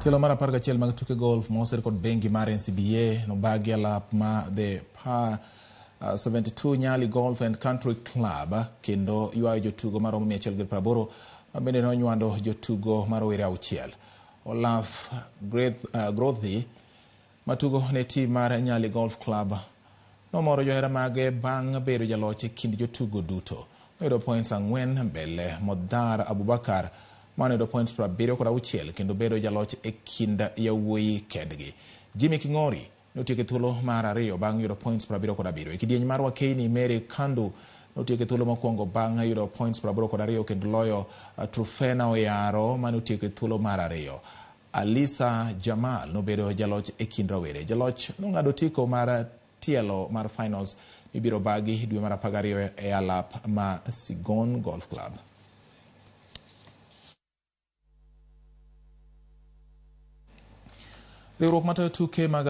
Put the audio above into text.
Tielo mar 11 mag tuke golf moser kod bengi mar NCBA nobagi alap ma the par 72 Nyali Golf and Country Club kendo ywayo jotugo maromo 180 bende nonywando jotugo marowere 6. Olaf Grothi matugo ne tim mar Nyali Golf Club nomoro johera mage bang' bedo jaloch e kind jotugo duto. Noyudo points 4 mbele Modhar Abubakar manoyudo points 76 kendo bedo jaloch e kind yawuoyi kendgi. Jimmy King'ori notieko thuolo mar 2 bang' yudo points 77. E kidieny mar Wakeini Mary Kandu notieko thuolo mokwongo bang' yudo points 82 kendo loyo Trufena Oyaro manotieko thuolo mar 2. Alisa Jamal nobedo jaloch e kind rawere. Jaloch nong'ado tiko mar Tielo mar finals ibiro bagi dwe mar 12 e alap ma Sigon Golf Club. Riwruok matayo tuke mag